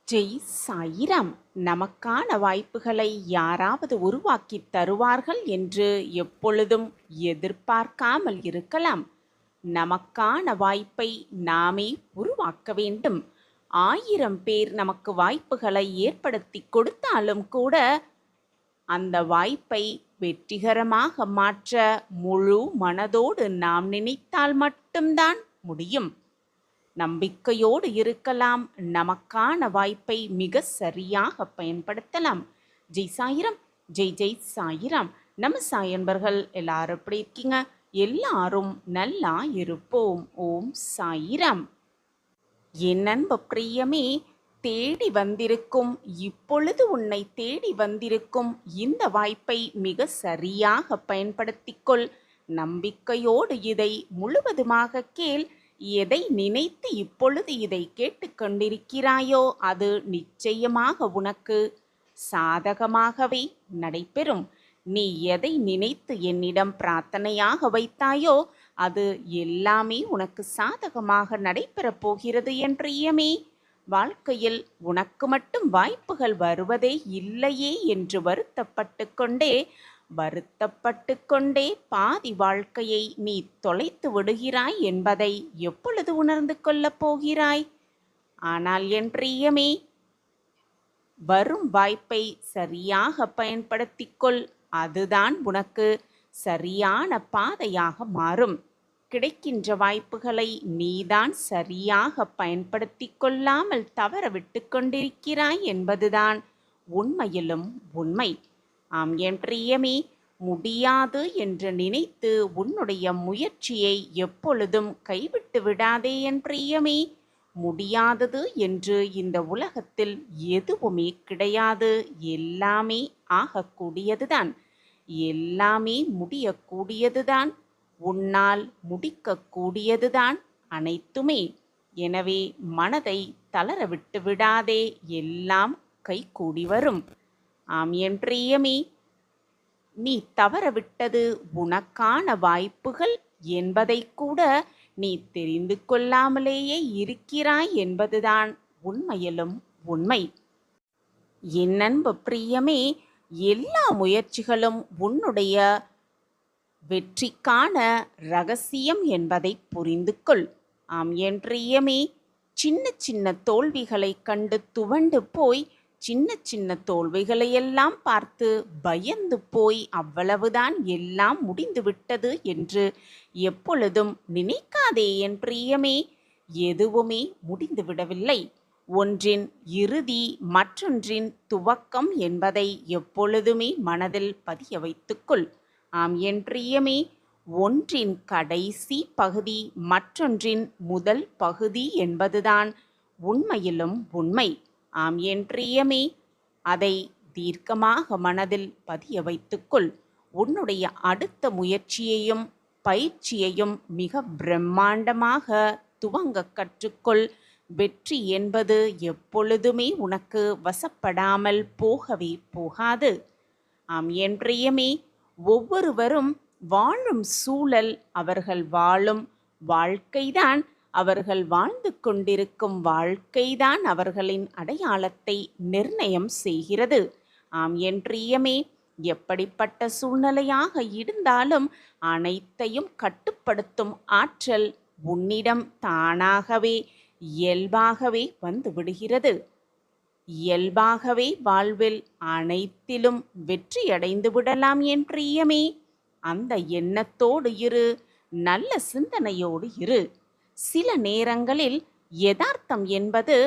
ஜெய் சாயிராம். நமக்கான வாய்ப்புகளை யாராவது உருவாக்கி தருவார்கள் என்று எப்பொழுதும் எதிர்பார்க்காமல் இருக்கலாம். நமக்கான வாய்ப்பை நாமே உருவாக்க வேண்டும். 1000 பேர் நமக்கு வாய்ப்புகளை ஏற்படுத்தி கொடுத்தாலும் கூட அந்த வாய்ப்பை வெற்றிகரமாக மாற்ற முழு மனதோடு நாம் நினைத்தால் மட்டும்தான் முடியும். நம்பிக்கையோடு இருக்கலாம். நமக்கான வாய்ப்பை மிக சரியாக பயன்படுத்தலாம். ஜெய் சாயிராம். ஜெய் ஜெய் சாயிராம். நம்ம சாயன்பர்கள் எல்லாரும் எப்படி இருக்கீங்க? எல்லாரும் நல்லா இருப்போம். ஓம் சாயிராம். என் அன்பு பிரியமே, தேடி வந்திருக்கும், இப்பொழுது உன்னை தேடி வந்திருக்கும் இந்த வாய்ப்பை மிக சரியாக பயன்படுத்திக்கொள். நம்பிக்கையோடு இதை முழுவதுமாக கேள். எதை நினைத்து இப்பொழுது இதை கேட்டுக்கொண்டிருக்கிறாயோ அது நிச்சயமாக உனக்கு சாதகமாகவே நடைபெறும். நீ எதை நினைத்து என்னிடம் பிரார்த்தனையாக வைத்தாயோ அது எல்லாமே உனக்கு சாதகமாக நடைபெறப் போகிறது என் பிரியமே. வாழ்க்கையில் உனக்கு மட்டும் வாய்ப்புகள் வருவதே இல்லையே என்று வருத்தப்பட்டு கொண்டே பாதி வாழ்க்கையை நீ தொலைத்து விடுகிறாய் என்பதை எப்பொழுது உணர்ந்து கொள்ளப் போகிறாய்? ஆனால் என் பிரியமே, வரும் வாய்ப்பை சரியாக பயன்படுத்திக்கொள். அதுதான் உனக்கு சரியான பாதையாக மாறும். கிடைக்கின்ற வாய்ப்புகளை நீதான் சரியாக பயன்படுத்தி கொள்ளாமல் தவற விட்டு கொண்டிருக்கிறாய் என்பதுதான் உண்மையிலும் உண்மை. ஆம் என் பிரியமே, முடியாது என்று நினைத்து உன்னுடைய முயற்சியை எப்பொழுதும் கைவிட்டு விடாதே என் பிரியமே. முடியாதது என்று இந்த உலகத்தில் எதுவுமே கிடையாது. எல்லாமே ஆகக்கூடியதுதான், எல்லாமே முடியக்கூடியதுதான், உன்னால் முடிக்கக்கூடியதுதான் அனைத்துமே. எனவே மனதை தளர விட்டு விடாதே, எல்லாம் கைகூடி வரும். ஆம் என் பிரியமே, நீ தவறவிட்டது உனக்கான வாய்ப்புகள் என்பதை கூட நீ தெரிந்து கொள்ளாமலேயே இருக்கிறாய் என்பதுதான் உண்மையிலும் உண்மை. என் அன்பு பிரியமே, எல்லா முயற்சிகளும் உன்னுடைய வெற்றிக்கான ரகசியம் என்பதை புரிந்து கொள். ஆம் என் பிரியமே, சின்ன சின்ன தோல்விகளை கண்டு துவண்டு போய் சின்ன சின்ன தோல்விகளையெல்லாம் பார்த்து பயந்து போய் அவ்வளவுதான் எல்லாம் முடிந்துவிட்டது என்று எப்பொழுதும் நினைக்காதே என் பிரியமே. எதுவுமே முடிந்துவிடவில்லை. ஒன்றின் இறுதி மற்றொன்றின் துவக்கம் என்பதை எப்பொழுதுமே மனதில் பதிய வைத்துக்கொள். ஆம் என் பிரியமே, ஒன்றின் கடைசி பகுதி மற்றொன்றின் முதல் பகுதி என்பதுதான் உண்மையிலும் உண்மை. ஆம் என் பிரியமே, அதை தீர்க்கமாக மனதில் பதிய வைத்துக்கொள். உன்னுடைய அடுத்த முயற்சியையும் பயிற்சியையும் மிக பிரம்மாண்டமாக துவங்க கற்றுக்கொள். வெற்றி என்பது எப்பொழுதுமே உனக்கு வசப்படாமல் போகவே போகாது. ஆம் என் பிரியமே, ஒவ்வொருவரும் வாழும் சூழல், அவர்கள் வாழும் வாழ்க்கைதான், அவர்கள் வாழ்ந்து கொண்டிருக்கும் வாழ்க்கைதான் அவர்களின் அடையாளத்தை நிர்ணயம் செய்கிறது. ஆம் என் பிரியமே, எப்படிப்பட்ட சூழ்நிலையாக இருந்தாலும் அனைத்தையும் கட்டுப்படுத்தும் ஆற்றல் உன்னிடம் தானாகவே இயல்பாகவே வந்து விடுகிறது. இயல்பாகவே வாழ்வில் அனைத்திலும் வெற்றியடைந்து விடலாம் என் பிரியமே. அந்த எண்ணத்தோடு இரு, நல்ல சிந்தனையோடு இரு. சில நேரங்களில் யதார்த்தம் என்பது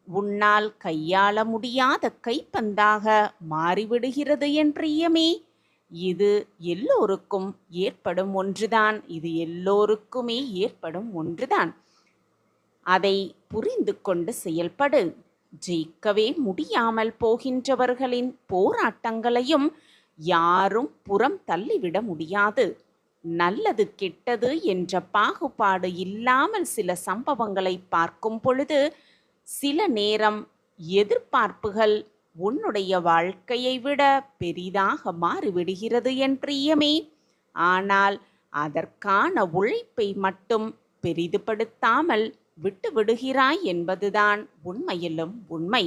உன்னால் கையாள முடியாத கைப்பந்தாக மாறிவிடுகிறது என் பிரியமே. இது எல்லோருக்கும் ஏற்படும் ஒன்றுதான், இது எல்லோருக்குமே ஏற்படும் ஒன்றுதான். அதை புரிந்து கொண்டு செயல்படு. ஜெயிக்கவே முடியாமல் போகின்றவர்களின் போராட்டங்களையும் யாரும் புறம் தள்ளிவிட முடியாது. நல்லது கெட்டது என்ற பாகுபாடு இல்லாமல் சில சம்பவங்களை பார்க்கும் பொழுது சில நேரம் எதிர்பார்ப்புகள் உன்னுடைய வாழ்க்கையை விட பெரிதாக மாறிவிடுகிறது என் பிரியமே. ஆனால் அதற்கான உழைப்பை மட்டும் பெரிதுபடுத்தாமல் விட்டு விடுகிறாய் என்பதுதான் உண்மையிலும் உண்மை.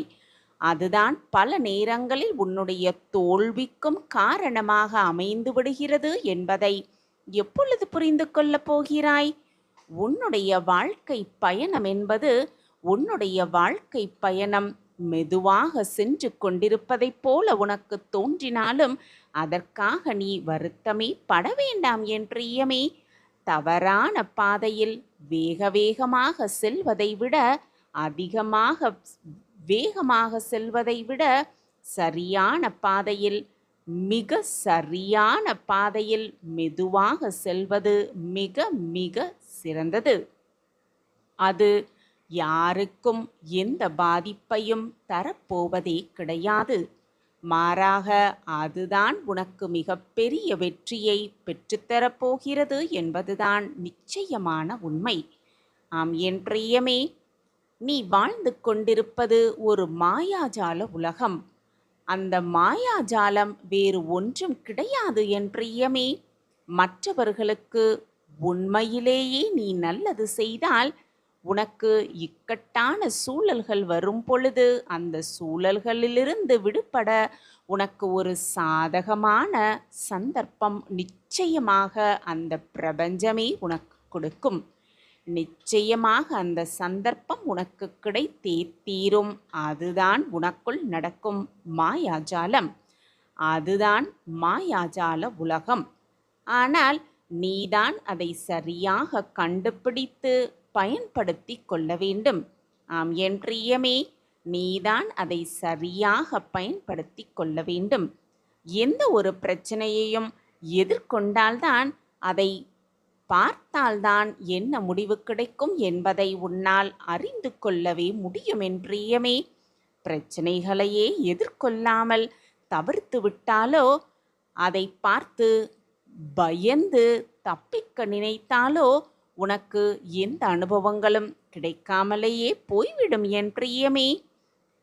அதுதான் பல நேரங்களில் உன்னுடைய தோல்விக்கும் காரணமாக அமைந்து விடுகிறது என்பதை எப்பொழுது புரிந்து கொள்ளப் போகிறாய்? உன்னுடைய வாழ்க்கை பயணம் என்பது உன்னுடைய வாழ்க்கை பயணம் மெதுவாக சென்று கொண்டிருப்பதைப் போல உனக்கு தோன்றினாலும் அதற்காக நீ வருத்தமே பட வேண்டாம் என் பிரியமே. தவறான பாதையில் வேகமாக செல்வதை விட வேகமாக செல்வதை விட சரியான பாதையில் மிக சரியான பாதையில் மெதுவாக செல்வது மிக மிக சிறந்தது. அது யாருக்கும் எந்த பாதிப்பையும் தரப்போவதே கிடையாது. மாறாக அதுதான் உனக்கு மிகப்பெரிய வெற்றியை பெற்றுத்தரப்போகிறது என்பதுதான் நிச்சயமான உண்மை. ஆம் என் பிரியமே, நீ வாழ்ந்து கொண்டிருப்பது ஒரு மாயாஜால உலகம். அந்த மாயாஜாலம் வேறு ஒன்றும் கிடையாது என் பிரியமே. மற்றவர்களுக்கு உண்மையிலேயே நீ நல்லது செய்தால் உனக்கு இக்கட்டான சூழல்கள் வரும் பொழுது அந்த சூழல்களிலிருந்து விடுபட உனக்கு ஒரு சாதகமான சந்தர்ப்பம் நிச்சயமாக அந்த பிரபஞ்சமே உனக்கு கொடுக்கும். நிச்சயமாக அந்த சந்தர்ப்பம் உனக்கு கிடைத்தே தீரும். அதுதான் உனக்குள் நடக்கும் மாயாஜாலம். அதுதான் மாயாஜால உலகம். ஆனால் நீதான் அதை சரியாக கண்டுபிடித்து பயன்படுத்தி கொள்ள வேண்டும். ஆம் என் பிரியமே, நீதான் அதை சரியாக பயன்படுத்தி கொள்ள வேண்டும். எந்த ஒரு பிரச்சனையையும் எதிர்கொண்டால்தான், அதை பார்த்தால்தான் என்ன முடிவு கிடைக்கும் என்பதை உன்னால் அறிந்து கொள்ளவே முடியும் என் பிரியமே. பிரச்சனைகளையே எதிர்கொள்ளாமல் தவிர்த்து விட்டாலோ, அதை பார்த்து பயந்து தப்பிக்க நினைத்தாலோ உனக்கு எந்த அனுபவங்களும் கிடைக்காமலேயே போய்விடும் என் பிரியமே.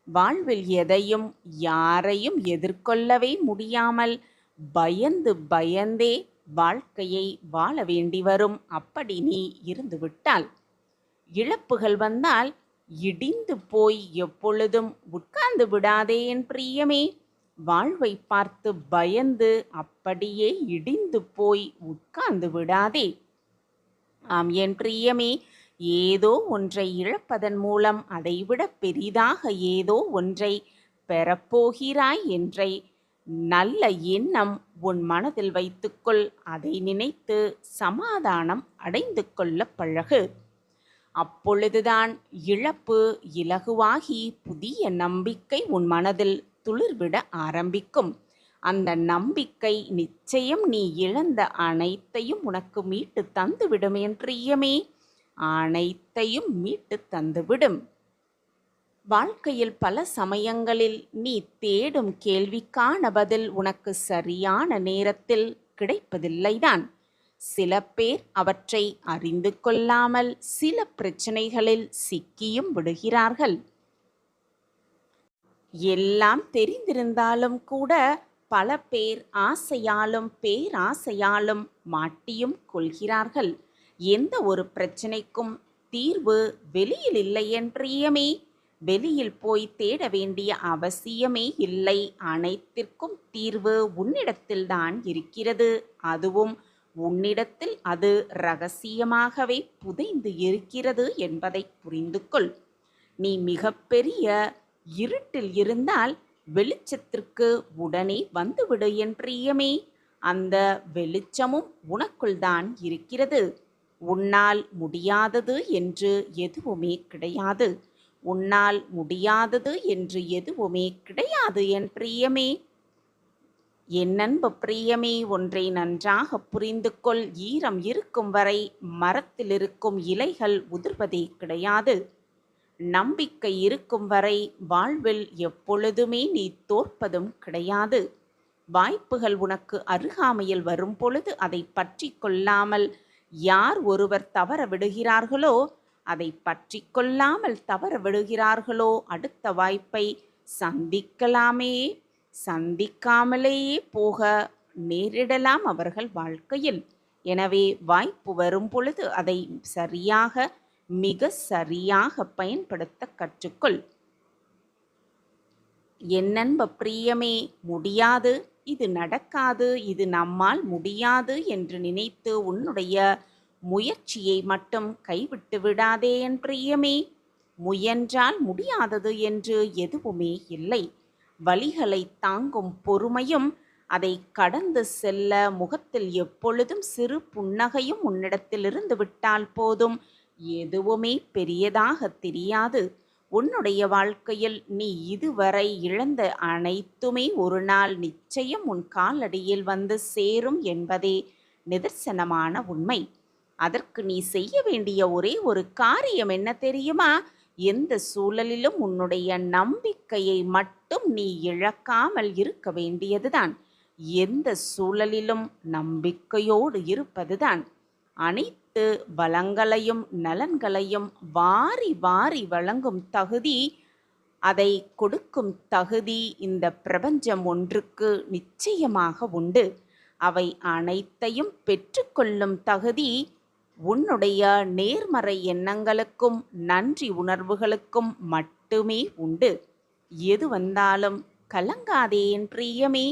வாழ்வில் எதையும் யாரையும் எதிர்கொள்ளவே முடியாமல் பயந்து பயந்தே வாழ்க்கையை வாழ வேண்டி வரும். அப்படி நீ இருந்துவிட்டால் இழப்புகள் வந்தால் இடிந்து போய் எப்பொழுதும் உட்கார்ந்து விடாதே என் பிரியமே. வாழ்வை பார்த்து பயந்து அப்படியே இடிந்து போய் உட்கார்ந்து விடாதே. ஆம் என் பிரியமே, ஏதோ ஒன்றை இழப்பதன் மூலம் அதைவிட பெரிதாக ஏதோ ஒன்றை பெறப்போகிறாய் என்ற நல்ல எண்ணம் உன் மனதில் வைத்துக்கொள். அதை நினைத்து சமாதானம் அடைந்து கொள்ள பழகு. அப்பொழுதுதான் இழப்பு இலகுவாகி புதிய நம்பிக்கை உன் மனதில் துளிர்விட ஆரம்பிக்கும். அந்த நம்பிக்கை நிச்சயம் நீ இழந்த அனைத்தையும் உனக்கு மீட்டு தந்துவிடும் என் பிரியமே. அனைத்தையும் மீட்டு தந்துவிடும். வாழ்க்கையில் பல சமயங்களில் நீ தேடும் கேள்விக்கான பதில் உனக்கு சரியான நேரத்தில் கிடைப்பதில்லைதான். சில பேர் அவற்றை அறிந்து கொள்ளாமல் சில பிரச்சனைகளில் சிக்கியும் விடுகிறார்கள். எல்லாம் தெரிந்திருந்தாலும் கூட பல பேர் ஆசையாலும் பேராசையாலும் மாட்டியும் கொள்கிறார்கள். எந்த ஒரு பிரச்சனைக்கும் தீர்வு வெளியில் இல்லை என் பிரியமே. வெளியில் போய் தேட வேண்டிய அவசியமே இல்லை. அனைத்திற்கும் தீர்வு உன்னிடத்தில்தான் இருக்கிறது. அதுவும் உன்னிடத்தில் அது இரகசியமாகவே புதைந்து இருக்கிறது என்பதை புரிந்து கொள். நீ மிகப்பெரிய இருட்டில் இருந்தால் வெளிச்சத்திற்கு உடனே வந்துவிடு என் பிரியமே. அந்த வெளிச்சமும் உனக்குள் தான் இருக்கிறது. உன்னால் முடியாதது என்று எதுவுமே கிடையாது. உன்னால் முடியாதது என்று எதுவுமே கிடையாது என் பிரியமே. என் அன்பு பிரியமே, ஒன்றை நன்றாக புரிந்து கொள். ஈரம் இருக்கும் வரை மரத்தில் இருக்கும் இலைகள் உதிர்வதே கிடையாது. நம்பிக்கை இருக்கும் வரை வாழ்வில் எப்பொழுதுமே நீ தோற்பதும் கிடையாது. வாய்ப்புகள் உனக்கு அருகாமையில் வரும் பொழுது அதை பற்றி கொள்ளாமல் யார் ஒருவர் தவற விடுகிறார்களோ, அதை பற்றி கொள்ளாமல் தவற விடுகிறார்களோ, அடுத்த வாய்ப்பை சந்திக்காமலேயே போக நேரிடலாம் அவர்கள் வாழ்க்கையில். எனவே வாய்ப்பு வரும் பொழுது அதை சரியாக, மிக சரியாக பயன்படுத்த கற்றுக்கொள். என் அன்பு பிரியமே, முடியாது, இது நடக்காது, இது நம்மால் முடியாது என்று நினைத்து உன்னுடைய முயற்சியை மட்டும் கைவிட்டு விடாதே என் பிரியமே. முயன்றால் முடியாதது என்று எதுவுமே இல்லை. வலிகளை தாங்கும் பொறுமையும், அதை கடந்து செல்ல முகத்தில் எப்பொழுதும் சிறு புன்னகையும் உன்னிடத்திலிருந்து விட்டால் போதும். எதுவுமே பெரியதாக தெரியாது. உன்னுடைய வாழ்க்கையில் நீ இதுவரை இழந்த அனைத்துமே ஒரு நாள் நிச்சயம் உன் காலடியில் வந்து சேரும் என்பதே நிதர்சனமான உண்மை. அதற்கு நீ செய்ய வேண்டிய ஒரே ஒரு காரியம் என்ன தெரியுமா? எந்த சூழலிலும் உன்னுடைய நம்பிக்கையை மட்டும் நீ இழக்காமல் இருக்க வேண்டியதுதான். எந்த சூழலிலும் நம்பிக்கையோடு இருப்பதுதான். அனைத்து வளங்களையும் நலன்களையும் வாரி வாரி வழங்கும் தகுதி, அதை கொடுக்கும் தகுதி இந்த பிரபஞ்சம் ஒன்றுக்கு நிச்சயமாக உண்டு. அவை அனைத்தையும் பெற்றுக்கொள்ளும் தகுதி உன்னுடைய நேர்மறை எண்ணங்களுக்கும் நன்றி உணர்வுகளுக்கும் மட்டுமே உண்டு. எது வந்தாலும் கலங்காதே என் பிரியமே.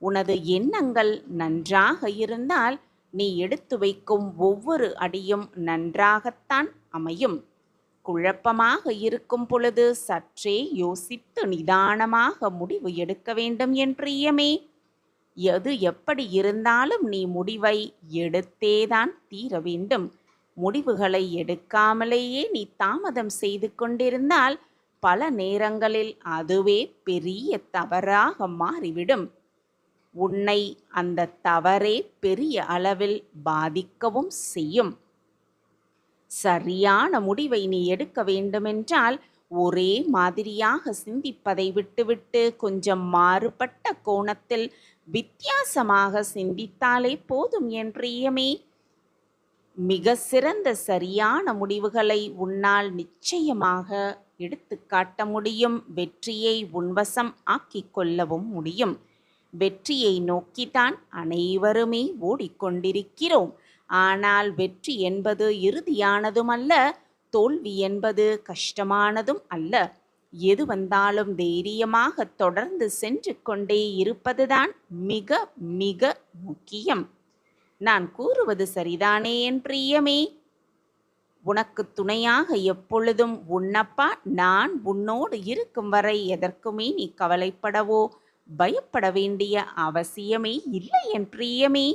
உனது எண்ணங்கள் நன்றாக இருந்தால் நீ எடுத்து வைக்கும் ஒவ்வொரு அடியும் நன்றாகத்தான் அமையும். குழப்பமாக இருக்கும் பொழுது சற்றே யோசித்து நிதானமாக முடிவு எடுக்க வேண்டும் என் பிரியமே. எது எப்படி இருந்தாலும் நீ முடிவை எடுத்தேதான் தீர வேண்டும். முடிவுகளை எடுக்காமலேயே நீ தாமதம் செய்து கொண்டிருந்தால் பல நேரங்களில் அதுவே பெரிய தவறாக மாறிவிடும். உன்னை அந்த தவறே பெரிய அளவில் பாதிக்கவும் செய்யும். சரியான முடிவை நீ எடுக்க வேண்டுமென்றால் ஒரே மாதிரியாக சிந்திப்பதை விட்டுவிட்டு கொஞ்சம் மாறுபட்ட கோணத்தில் வித்தியாசமாக சிந்தித்தாலே போதும் என் பிரியமே. மிக சிறந்த சரியான முடிவுகளை உன்னால் நிச்சயமாக எடுத்து காட்ட முடியும். வெற்றியை உன்வசம் ஆக்கிக் கொள்ளவும் முடியும். வெற்றியை நோக்கித்தான் அனைவருமே ஓடிக்கொண்டிருக்கிறோம். ஆனால் வெற்றி என்பது இறுதியானதும் அல்ல, தோல்வி என்பது கஷ்டமானதும் அல்ல. எது வந்தாலும் தைரியமாக தொடர்ந்து சென்று கொண்டே இருப்பதுதான் மிக மிக முக்கியம். நான் கூறுவது சரிதானே என் பிரியமே? உனக்கு துணையாக எப்பொழுதும் உன்னப்பா நான் உன்னோடு இருக்கும் வரை எதற்குமே நீ கவலைப்படவோ பயப்பட வேண்டிய அவசியமே இல்லை என் பிரியமே.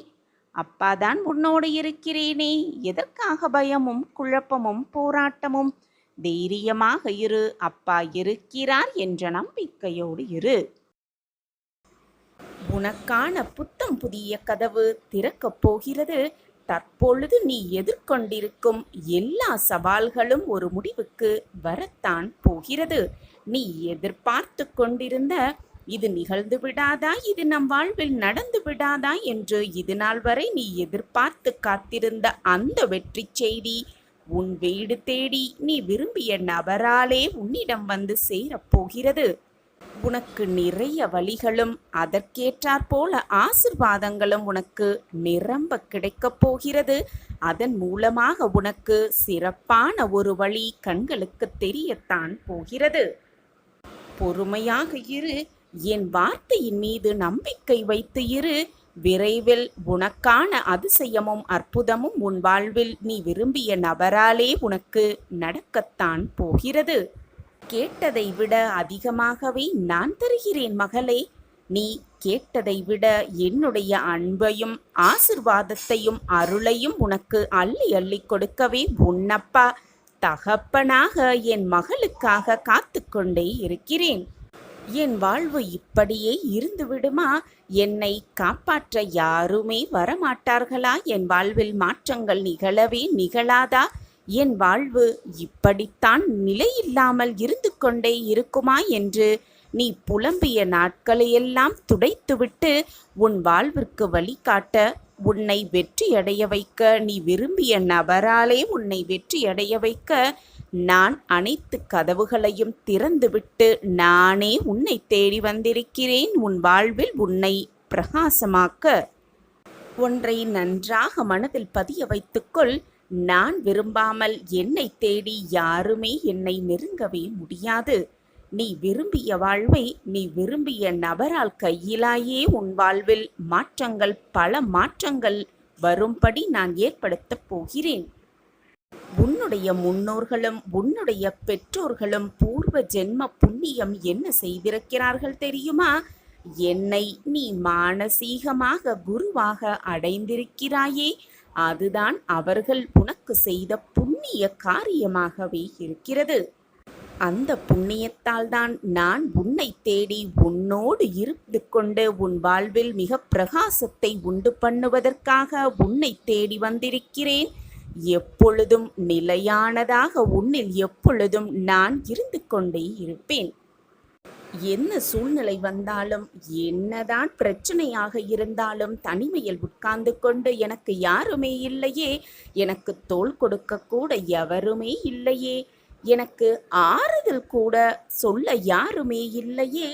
அப்பாதான் உன்னோடு இருக்கிறேனே, எதற்காக பயமும் குழப்பமும் போராட்டமும்? தைரியமாக இரு, அப்பா இருக்கிறார் என்ற நம்பிக்கையோடு இரு. உனக்கான புத்தம் புதிய கதவு திறக்கப் போகிறது. தற்பொழுது நீ எதிர்கொண்டிருக்கும் எல்லா சவால்களும் ஒரு முடிவுக்கு வரத்தான் போகிறது. நீ எதிர்பார்த்து கொண்டிருந்த இது நிகழ்ந்து விடாதா, இது நம் வாழ்வில் நடந்து விடாதா என்று இது நாள் வரை நீ எதிர்பார்த்து காத்திருந்த அந்த வெற்றி செய்தி உன் வீடு தேடி நீ விரும்பிய நபராலே உன்னிடம் வந்து சேரப்போகிறது. உனக்கு நிறைய வழிகளும் அதற்கேற்றாற்போல ஆசிர்வாதங்களும் உனக்கு நிரம்ப கிடைக்கப் போகிறது. அதன் மூலமாக உனக்கு சிறப்பான ஒரு வழி கண்களுக்கு தெரியத்தான் போகிறது. பொறுமையாக இரு, என் வார்த்தையின் மீது நம்பிக்கை வைத்து இரு. விரைவில் உனக்கான அதிசயமும் அற்புதமும் உன் வாழ்வில் நீ விரும்பிய நபராலே உனக்கு நடக்கத்தான் போகிறது. கேட்டதை விட அதிகமாகவே நான் தருகிறேன் மகளே. நீ கேட்டதை விட என்னுடைய அன்பையும் ஆசிர்வாதத்தையும் அருளையும் உனக்கு அள்ளி அள்ளி கொடுக்கவே உன்னப்பா தகப்பனாக என் மகளுக்காக காத்து கொண்டே இருக்கிறேன். என் வாழ்வு இப்படியே இருந்து விடுமா? என்னை காப்பாற்ற யாருமே வரமாட்டார்களா? என் வாழ்வில் மாற்றங்கள் நிகழவே நிகழாதா? என் வாழ்வு இப்படித்தான் நிலையில்லாமல் இருந்து கொண்டே இருக்குமா என்று நீ புலம்பிய நாட்களையெல்லாம் துடைத்துவிட்டு உன் வாழ்விற்கு வழிகாட்ட, உன்னை வெற்றியடைய வைக்க, நீ விரும்பிய நபராலே உன்னை வெற்றியடைய வைக்க நான் அனைத்து கதவுகளையும் திறந்துவிட்டு நானே உன்னை தேடி வந்திருக்கிறேன். உன் வாழ்வில் உன்னை பிரகாசமாக்க. ஒன்றை நன்றாக மனதில் பதிய வைத்துக்கொள். நான் விரும்பாமல் என்னை தேடி யாருமே என்னை நெருங்கவே முடியாது. நீ விரும்பிய வாழ்வை நீ விரும்பிய நபரால் கையிலாயே உன் வாழ்வில் மாற்றங்கள், பல மாற்றங்கள் வரும்படி நான் ஏற்படுத்தப் போகிறேன். உன்னுடைய முன்னோர்களும் உன்னுடைய பெற்றோர்களும் பூர்வ ஜென்ம புண்ணியம் என்ன செய்திருக்கிறார்கள் தெரியுமா? என்னை நீ மானசீகமாக குருவாக அடைந்திருக்கிறாயே, அதுதான் அவர்கள் உனக்கு செய்த புண்ணிய காரியமாகவே இருக்கிறது. அந்த புண்ணியத்தால் தான் நான் உன்னை தேடி உன்னோடு இருந்து கொண்டு உன் வாழ்வில் மிக பிரகாசத்தை உண்டு பண்ணுவதற்காக உன்னை தேடி வந்திருக்கிறேன். எப்பொழுதும் நிலையானதாக உன்னில் எப்பொழுதும் நான் இருந்து கொண்டே இருப்பேன். என்ன சூழ்நிலை வந்தாலும், என்னதான் பிரச்சனையாக இருந்தாலும், தனிமையில் உட்கார்ந்து கொண்டு எனக்கு யாருமே இல்லையே, எனக்கு தோள் கொடுக்க கூட எவருமே இல்லையே, எனக்கு ஆறுதல் கூட சொல்ல யாருமே இல்லையே,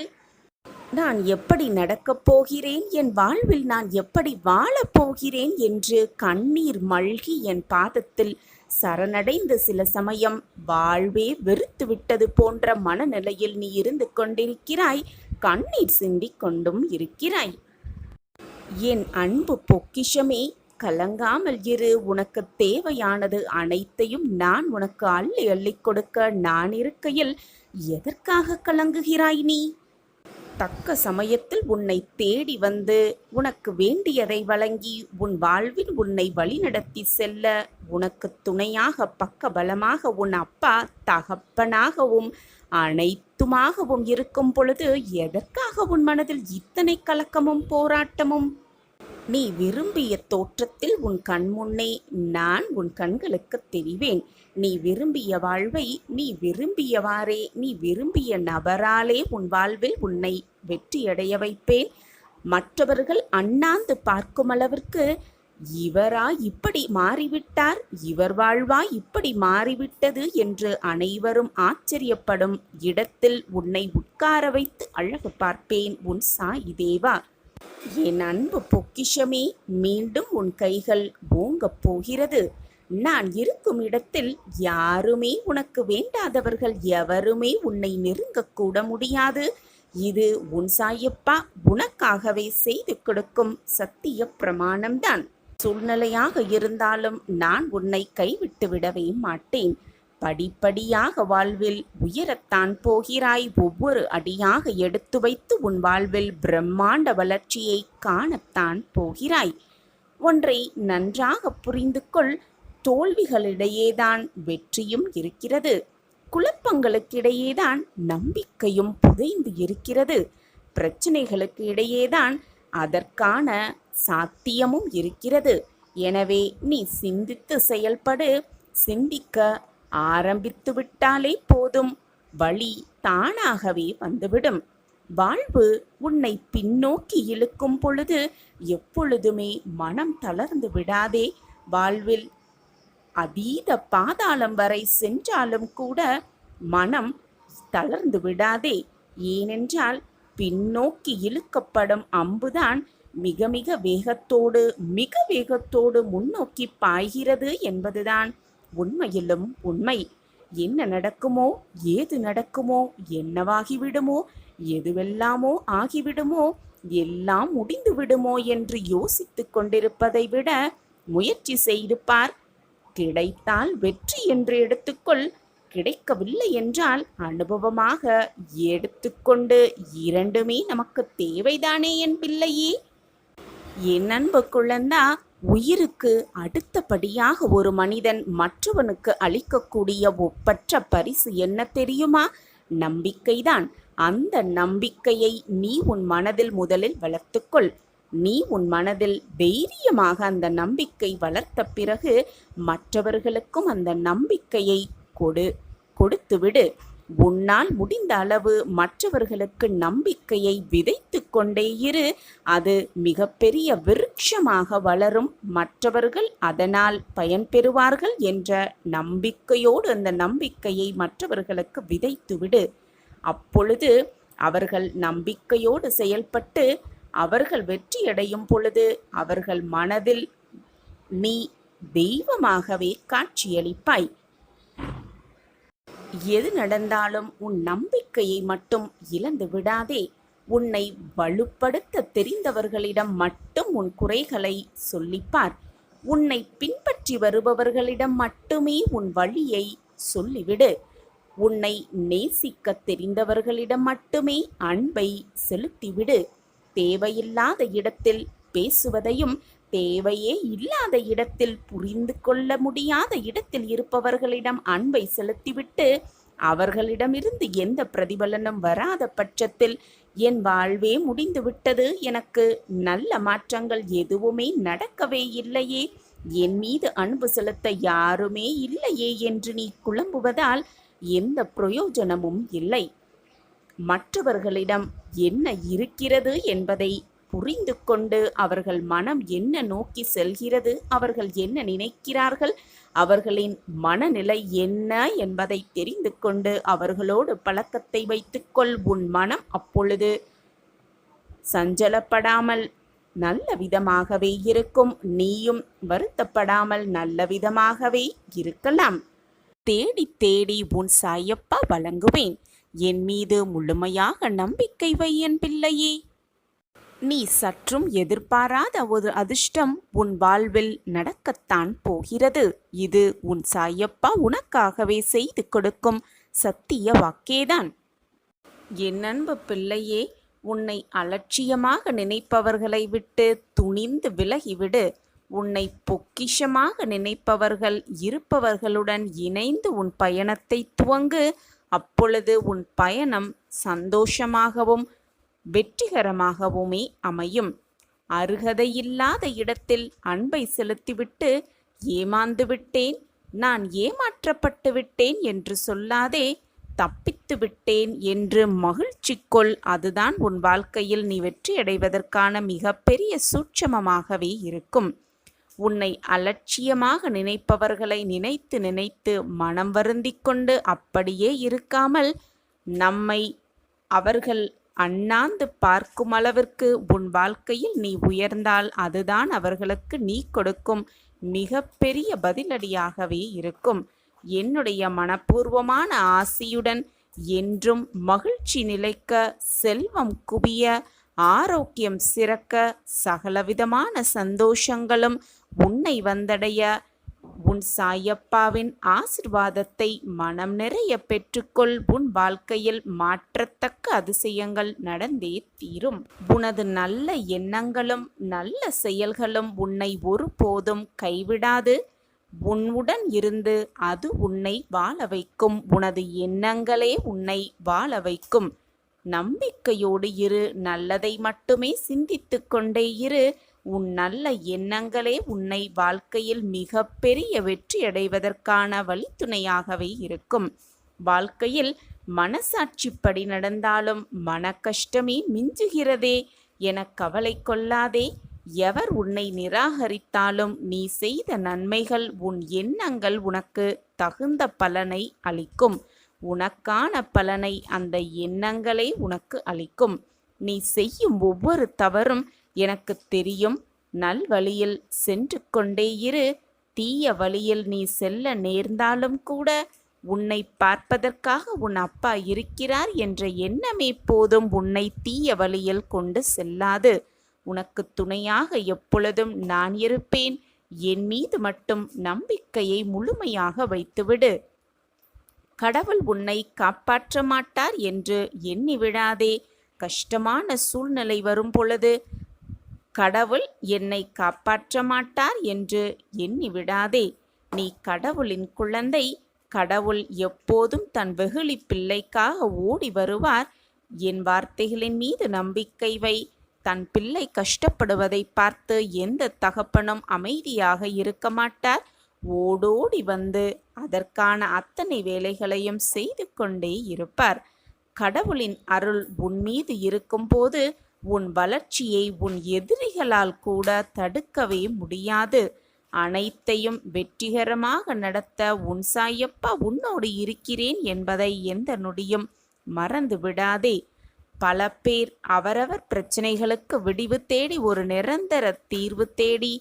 நான் எப்படி நடக்கப் போகிறேன், என் வாழ்வில் நான் எப்படி வாழப்போகிறேன் என்று கண்ணீர் மல்கி என் பாதத்தில் சரணடைந்து சில சமயம் வாழ்வே வெறுத்து விட்டது போன்ற மனநிலையில் நீ இருந்து கொண்டிருக்கிறாய். கண்ணீர் சிந்திக் கொண்டும் இருக்கிறாய். என் அன்பு பொக்கிஷமே, கலங்காமல் இரு. உனக்கு தேவையானது அனைத்தையும் நான் உனக்கு அள்ளி அள்ளி கொடுக்க நான் இருக்கையில் எதற்காக கலங்குகிறாய் நீ? தக்க சமயத்தில் உன்னை தேடி வந்து உனக்கு வேண்டியதை வழங்கி உன் வாழ்வில் உன்னை வழிநடத்தி செல்ல உனக்கு துணையாக பக்க பலமாக உன் அப்பா தகப்பனாகவும் அனைத்துமாகவும் இருக்கும் பொழுது எதற்காக உன் மனதில் இத்தனை கலக்கமும் போராட்டமும்? நீ விரும்பிய தோற்றத்தில் உன் கண்முன்னே நான் உன் கண்களுக்கு தெரிவேன். நீ விரும்பிய வாழ்வை நீ விரும்பியவாறே, நீ விரும்பிய நபராலே உன் வாழ்வில் உன்னை வெற்றியடைய வைப்பேன். மற்றவர்கள் அண்ணாந்து பார்க்கும் அளவிற்கு இவரா இப்படி மாறிவிட்டார், இவர் வாழ்வா இப்படி மாறிவிட்டது என்று அனைவரும் ஆச்சரியப்படும் இடத்தில் உன்னை உட்கார வைத்து அழகு பார்ப்பேன் உன் சாய் தேவா. என் அன்பு பொக்கிஷமே, மீண்டும் உன் கைகள் ஓங்கப் போகிறது. நான் இருக்கும் இடத்தில் யாருமே உனக்கு வேண்டாதவர்கள் எவருமே உன்னை நெருங்கக்கூட முடியாது. இது உன் சாயப்பா உனக்காகவே செய்து கொடுக்கும் சத்திய பிரமாணம்தான். சூழ்நிலையாக இருந்தாலும் நான் உன்னை கைவிட்டு விடவே மாட்டேன். படிப்படியாக வாழ்வில் உயரத்தான் போகிறாய். ஒவ்வொரு அடியாக எடுத்து வைத்து உன் வாழ்வில் பிரம்மாண்ட வளர்ச்சியை காணத்தான் போகிறாய். ஒன்றை நன்றாக புரிந்து கொள். தோல்விகளிடையேதான் வெற்றியும் இருக்கிறது. குழப்பங்களுக்கிடையேதான் நம்பிக்கையும் புதைந்து இருக்கிறது. பிரச்சனைகளுக்கு இடையேதான் அதற்கான சாத்தியமும் இருக்கிறது. எனவே நீ சிந்தித்து செயல்படு. சிந்திக்க ஆரம்பித்து விட்டாலே போதும், வழி தானாகவே வந்துவிடும். வாழ்வு உன்னை பின்னோக்கி இழுக்கும் பொழுது எப்பொழுதுமே மனம் தளர்ந்து விடாதே. வாழ்வில் அதீத பாதாளம் வரை சென்றாலும் கூட மனம் தளர்ந்து விடாதே. ஏனென்றால் பின்னோக்கி இழுக்கப்படும் அம்புதான் மிக மிக வேகத்தோடு முன்னோக்கி பாய்கிறது என்பதுதான் உண்மையிலும் உண்மை. என்ன நடக்குமோ, ஏது நடக்குமோ, என்னவாகிவிடுமோ, எதுவெல்லாமோ ஆகிவிடுமோ, எல்லாம் முடிந்து விடுமோ என்று யோசித்து கொண்டிருப்பதை விட முயற்சி செய்து பார். கிடைத்தால் வெற்றி என்று எடுத்துக்கொள். கிடைக்கவில்லை என்றால் அனுபவமாக எடுத்துக்கொண்டு இரண்டுமே நமக்கு தேவைதானே என் பிள்ளையே. என் அன்பு குழந்தா, உயிருக்கு அடுத்தபடியாக ஒரு மனிதன் மற்றவனுக்கு அளிக்கக்கூடிய ஒப்பற்ற பரிசு என்ன தெரியுமா? நம்பிக்கைதான். அந்த நம்பிக்கையை நீ உன் மனதில் முதலில் வளர்த்துக்கொள். நீ உன் மனதில் தைரியமாக அந்த நம்பிக்கை வளர்த்த பிறகு மற்றவர்களுக்கும் அந்த நம்பிக்கையை கொடுத்துவிடு. உன்னால் முடிந்த அளவு மற்றவர்களுக்கு நம்பிக்கையை விதைத்து கொண்டே இரு. அது மிகப்பெரிய விருட்சமாக வளரும். மற்றவர்கள் அதனால் பயன்பெறுவார்கள் என்ற நம்பிக்கையோடு அந்த நம்பிக்கையை மற்றவர்களுக்கு விதைத்துவிடு. அப்பொழுது அவர்கள் நம்பிக்கையோடு செயல்பட்டு அவர்கள் வெற்றியடையும் பொழுது அவர்கள் மனதில் நீ தெய்வமாகவே காட்சியளிப்பாய். எது நடந்தாலும் உன் நம்பிக்கையை மட்டும் இழந்து விடாதே. உன்னை வலுப்படுத்த தெரிந்தவர்களிடம் மட்டும் உன் குறைகளை சொல்லிப்பார். உன்னை பின்பற்றி வருபவர்களிடம் மட்டுமே உன் வழியை சொல்லிவிடு. உன்னை நேசிக்க தெரிந்தவர்களிடம் மட்டுமே அன்பை செலுத்திவிடு. தேவையில்லாத இடத்தில் பேசுவதையும் தேவையே இல்லாத இடத்தில் புரிந்து கொள்ள முடியாத இடத்தில் இருப்பவர்களிடம் அன்பை செலுத்திவிட்டு அவர்களிடமிருந்து எந்த பிரதிபலனும் வராத பட்சத்தில் என் வாழ்வே முடிந்துவிட்டது, எனக்கு நல்ல மாற்றங்கள் எதுவுமே நடக்கவே இல்லையே, என் மீது அன்பு செலுத்த யாருமே இல்லையே என்று நீ குழம்புவதால் எந்த பிரயோஜனமும் இல்லை. மற்றவர்களிடம் என்ன இருக்கிறது என்பதை புரிந்து கொண்டு அவர்கள் மனம் என்ன நோக்கி செல்கிறது, அவர்கள் என்ன நினைக்கிறார்கள், அவர்களின் மனநிலை என்ன என்பதை தெரிந்து கொண்டு அவர்களோடு பழக்கத்தை வைத்துக்கொள். உன் மனம் அப்பொழுது சஞ்சலப்படாமல் நல்ல விதமாகவே இருக்கும். நீயும் வருத்தப்படாமல் நல்ல விதமாகவே இருக்கலாம். தேடி தேடி உன் சாயப்பா வழங்குவேன். என் மீது முழுமையாக நம்பிக்கை வை என் பிள்ளையே. நீ சற்றும் எதிர்பாராத ஒரு அதிர்ஷ்டம் உன் வாழ்வில் நடக்கத்தான் போகிறது. இது உன் சாயப்பா உனக்காகவே செய்து கொடுக்கும் சத்திய வாக்கேதான். என் அன்பு பிள்ளையே, உன்னை அலட்சியமாக நினைப்பவர்களை விட்டு துணிந்து விலகிவிடு. உன்னை பொக்கிஷமாக நினைப்பவர்கள் இருப்பவர்களுடன் இணைந்து உன் பயணத்தை துவங்கு. அப்பொழுது உன் பயணம் சந்தோஷமாகவும் வெற்றிகரமாகவுமே அமையும். அருகதையில்லாத இடத்தில் அன்பை செலுத்திவிட்டு ஏமாந்து விட்டேன், நான் ஏமாற்றப்பட்டு விட்டேன் என்று சொல்லாதே. தப்பித்து விட்டேன் என்று மகிழ்ச்சிக்கொள். அதுதான் உன் வாழ்க்கையில் நீ வெற்றியடைவதற்கான மிகப்பெரிய சூட்சமமாகவே இருக்கும். உன்னை அலட்சியமாக நினைப்பவர்களை நினைத்து நினைத்து மனம் வருந்திக் கொண்டு அப்படியே இருக்காமல் நம்மை அவர்கள் அண்ணாந்து பார்க்கும் அளவிற்கு உன் வாழ்க்கையில் நீ உயர்ந்தால் அதுதான் அவர்களுக்கு நீ கொடுக்கும் மிகப்பெரிய பதிலடியாகவே இருக்கும். என்னுடைய மனப்பூர்வமான ஆசியுடன் என்றும் மகிழ்ச்சி நிலைக்க, செல்வம் குவிய, ஆரோக்கியம் சிறக்க, சகலவிதமான சந்தோஷங்களும் உன்னை வந்தடைய உன் சாயப்பாவின் ஆசிர்வாதத்தை மனம் நிறைய பெற்றுக்கொள். உன் வாழ்க்கையில் மாற்றத்தக்க அதிசயங்கள் நடந்தே தீரும். உனது நல்ல எண்ணங்களும் நல்ல செயல்களும் உன்னை ஒருபோதும் கைவிடாது. உன்னுடன் இருந்து அது உன்னை வாழ வைக்கும். உனது எண்ணங்களே உன்னை வாழ வைக்கும். நம்பிக்கையோடு இரு. நல்லதை மட்டுமே சிந்தித்து கொண்டே இரு. உன் நல்ல எண்ணங்களே உன்னை வாழ்க்கையில் மிக பெரிய வெற்றியடைவதற்கான வழித்துணையாகவே இருக்கும். வாழ்க்கையில் மனசாட்சிப்படி நடந்தாலும் மன கஷ்டமே மிஞ்சுகிறதே என கவலை கொள்ளாதே. எவர் உன்னை நிராகரித்தாலும் நீ செய்த நன்மைகள், உன் எண்ணங்கள் உனக்கு தகுந்த பலனை அளிக்கும். உனக்கான பலனை அந்த எண்ணங்களே உனக்கு அளிக்கும். நீ செய்யும் ஒவ்வொரு தவறும் எனக்கு தெரியும், நல்வழியில் சென்று கொண்டே இரு. தீய வழியில் நீ செல்ல நேர்ந்தாலும் கூட உன்னை பார்ப்பதற்காக உன் அப்பா இருக்கிறார் என்ற எண்ணமே போதும். உன்னை தீய வழியில் கொண்டு செல்லாது. உனக்கு துணையாக எப்பொழுதும் நான் இருப்பேன். என் மீது மட்டும் நம்பிக்கையை முழுமையாக வைத்துவிடு. கடவுள் உன்னை காப்பாற்ற மாட்டார் என்று எண்ணி விடாதே. கஷ்டமான சூழ்நிலை வரும் பொழுது கடவுள் என்னை காப்பாற்ற மாட்டார் என்று எண்ணி விடாதே. நீ கடவுளின் குழந்தை. கடவுள் எப்போதும் தன் வெகுளி பிள்ளைக்காக ஓடி வருவார். என் வார்த்தைகளின் மீது நம்பிக்கை வை. தன் பிள்ளை கஷ்டப்படுவதை பார்த்து எந்த தகப்பனும் அமைதியாக இருக்க மாட்டார். ஓடோடி வந்து அதற்கான அத்தனை வேலைகளையும் செய்து கொண்டே இருப்பார். கடவுளின் அருள் உன் மீது இருக்கும்போது உன் வளர்ச்சியை உன் எதிரிகளால் கூட தடுக்கவே முடியாது. அனைத்தையும் வெற்றிகரமாக நடத்த உன் சாயப்பா உன்னோடு இருக்கிறேன் என்பதை எந்த நொடியும் மறந்து விடாதே. பல பேர் அவரவர் பிரச்சனைகளுக்கு விடிவு தேடி ஒரு நிரந்தர தீர்வு தேடி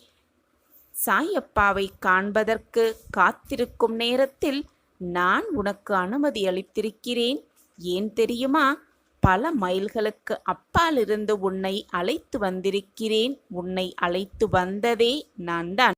சாயப்பாவை காண்பதற்கு காத்திருக்கும் நேரத்தில் நான் உனக்கு அனுமதி அளித்திருக்கிறேன். ஏன் தெரியுமா? பல மைல்களுக்கு அப்பாலிருந்து உன்னை அழைத்து வந்திருக்கிறேன். உன்னை அழைத்து வந்ததே நான் தான்.